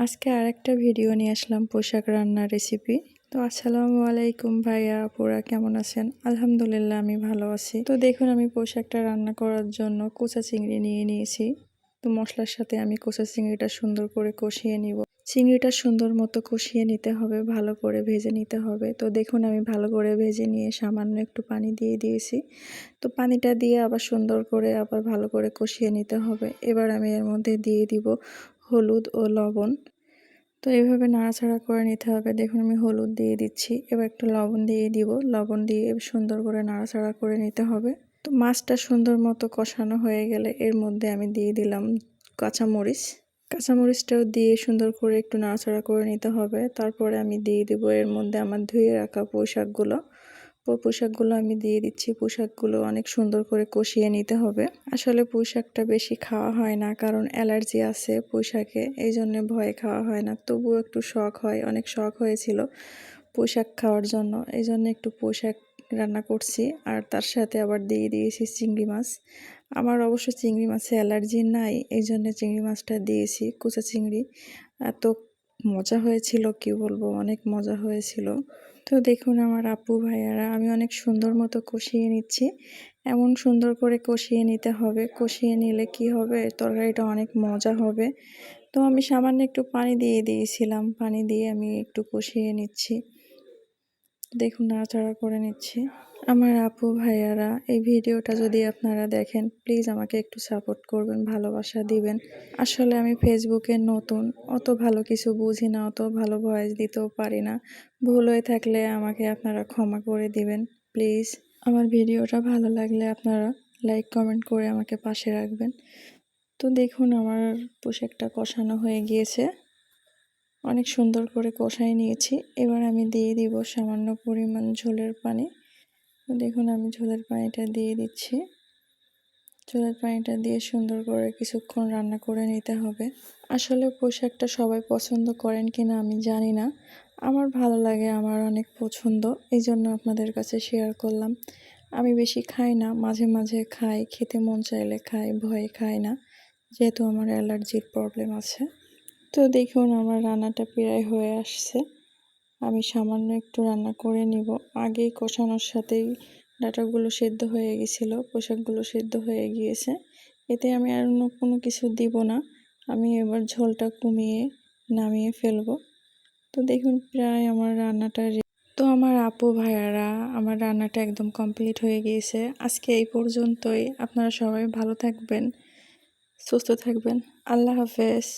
আজকে আরেকটা ভিডিও নিয়ে আসলাম পোশাক রান্নার রেসিপি। তো আসসালামু আলাইকুম ভাইয়া আপুরা, কেমন আছেন? আলহামদুলিল্লাহ আমি ভালো আছি। তো দেখুন, আমি পোশাকটা রান্না করার জন্য কোচা চিংড়ি নিয়ে নিয়েছি। তো মশলার সাথে আমি কোচা চিংড়িটা সুন্দর করে কষিয়ে নিব। চিংড়িটা সুন্দর মতো কষিয়ে নিতে হবে, ভালো করে ভেজে নিতে হবে। তো দেখুন, আমি ভালো করে ভেজে নিয়ে সামান্য একটু পানি দিয়ে দিয়েছি। তো পানিটা দিয়ে আবার সুন্দর করে আবার ভালো করে কষিয়ে নিতে হবে। এবার আমি এর মধ্যে দিয়ে দিব হলুদ ও লবণ। তো এইভাবে নাড়াচাড়া করে নিতে হবে। দেখুন, আমি হলুদ দিয়ে দিচ্ছি, এবার একটু লবণ দিয়ে দিব। লবণ দিয়ে সুন্দর করে নাড়াচাড়া করে নিতে হবে। তো মাছটা সুন্দর মতো কষানো হয়ে গেলে এর মধ্যে আমি দিয়ে দিলাম কাঁচামরিচ। কাঁচামরিচটাও দিয়ে সুন্দর করে একটু নাড়াচাড়া করে নিতে হবে। তারপরে আমি দিয়ে দিব এর মধ্যে আমার ধুয়ে রাখা পোশাকগুলো আমি দিয়ে দিচ্ছি। পোশাকগুলো অনেক সুন্দর করে কষিয়ে নিতে হবে। আসলে পোশাকটা বেশি খাওয়া হয় না, কারণ অ্যালার্জি আছে পোশাকে, এই জন্য ভয়ে খাওয়া হয় না। তবুও একটু শখ হয়, অনেক শখ হয়েছিল পোশাক খাওয়ার জন্য, এই জন্য একটু পোশাক রান্না করছি। আর তার সাথে আবার দিয়ে দিয়েছি চিংড়ি মাছ। আমার অবশ্য চিংড়ি মাছে অ্যালার্জি নাই, এই জন্য চিংড়ি মাছটা দিয়েছি, কুচা চিংড়ি। এত মজা হয়েছিল কি বলবো, অনেক মজা হয়েছিল। তো দেখুন আমার আপু ভাইয়ারা, আমি অনেক সুন্দর মতো কষিয়ে নিচ্ছি। এমন সুন্দর করে কষিয়ে নিতে হবে, কষিয়ে নিলে কি হবে, তরকারিটা অনেক মজা হবে। তো আমি সামান্য একটু পানি দিয়ে দিয়েছিলাম, পানি দিয়ে আমি একটু কষিয়ে নিচ্ছি। দেখুন, নাড়াচাড়া করে নিচ্ছি। আমার আপু ভাইয়ারা, এই ভিডিওটা যদি আপনারা দেখেন, প্লিজ আমাকে একটু সাপোর্ট করবেন, ভালোবাসা দিবেন। আসলে আমি ফেসবুকে নতুন, অত ভালো কিছু বুঝি না, অত ভালো ভয়েস দিতেও পারি না। ভুল হয়ে থাকলে আমাকে আপনারা ক্ষমা করে দিবেন প্লিজ। আমার ভিডিওটা ভালো লাগলে আপনারা লাইক কমেন্ট করে আমাকে পাশে রাখবেন। তো দেখুন, আমার পোশাকটা কষানো হয়ে গিয়েছে, অনেক সুন্দর করে কষাই নিয়েছি। এবার আমি দিয়ে দিব সামান্য পরিমাণ ঝোলের পানি। দেখুন, আমি ঝোলের পানিটা দিয়ে দিচ্ছি। ঝোলের পানিটা দিয়ে সুন্দর করে কিছুক্ষণ রান্না করে নিতে হবে। আসলে পোশাকটা সবাই পছন্দ করেন কিনা আমি জানি না, আমার ভালো লাগে, আমার অনেক পছন্দ, এই জন্য আপনাদের কাছে শেয়ার করলাম। আমি বেশি খাই না, মাঝে মাঝে খাই, খেতে মন চাইলে খাই, ভয়ে খাই না, যেহেতু আমার অ্যালার্জির প্রবলেম আছে। তো দেখুন, আমার রান্নাটা প্রায় হয়ে আসছে। আমি সামান্য একটু রান্না করে নিব। আগেই কষানোর সাথেই ডাঁটাগুলো সেদ্ধ হয়ে গেছিলো, পোশাকগুলো সেদ্ধ হয়ে গিয়েছে। এতে আমি আর অন্য কোনো কিছু দিব না। আমি এবার ঝোলটা কমিয়ে নামিয়ে ফেলবো। তো দেখুন, প্রায় আমার রান্নাটা তো আমার আপু ভাইয়ারা, আমার রান্নাটা একদম কমপ্লিট হয়ে গিয়েছে। আজকে এই পর্যন্তই। আপনারা সবাই ভালো থাকবেন, সুস্থ থাকবেন। আল্লাহ হাফেজ।